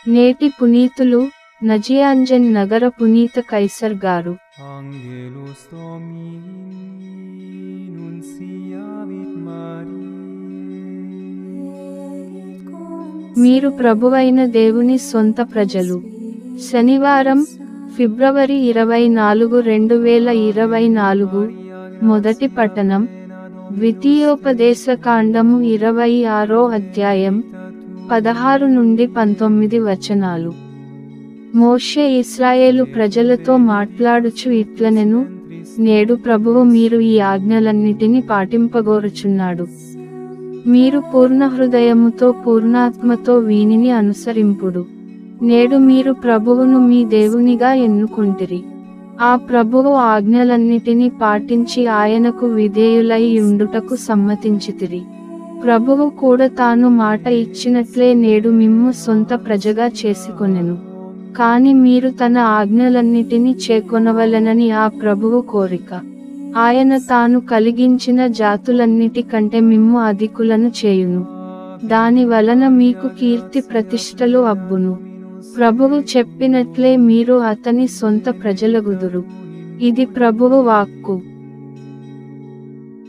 నేటి పునీతులు నజియాంజన్ నగర పునీత కైసర్ గారు. Angelus Domini nunciavit Mariae. మీరు ప్రభువైన దేవుని సొంత ప్రజలు. శనివారం, ఫిబ్రవరి 24, 2024. మొదటి పఠనం ద్వితీయోపదేశకాండము 26వ అధ్యాయం 16 నుండి 19 వచనాలు. మోషే ఇశ్రాయేలు ప్రజలతో మాట్లాడుచు ఇట్లనెను, నేడు ప్రభువు మీరు ఈ ఆజ్ఞలన్నిటిని పాటింపగోరుచున్నాడు. మీరు పూర్ణ హృదయముతో పూర్ణాత్మతో వీనిని అనుసరింపుడు. నేడు మీరు ప్రభువును మీ దేవునిగా ఎన్నుకొంటిరి. ఆ ప్రభువు ఆజ్ఞలన్నిటిని పాటించి ఆయనకు విధేయులై యుండుటకు సమ్మతించితిరి. ప్రభువు కూడా తాను మాట ఇచ్చినట్లే నేడు మిమ్ము సొంత ప్రజగా చేసుకొనెను. కాని మీరు తన ఆజ్ఞలన్నిటిని చేకొనవలెనని ఆ ప్రభువు కోరిక. ఆయన తాను కలిగించిన జాతులన్నిటి కంటే మిమ్ము అధికులను చేయును. దాని వలన మీకు కీర్తి ప్రతిష్టలు అబ్బును. ప్రభువు చెప్పినట్లే మీరు అతని సొంత ప్రజలగుదురు. ఇది ప్రభువు వాక్కు.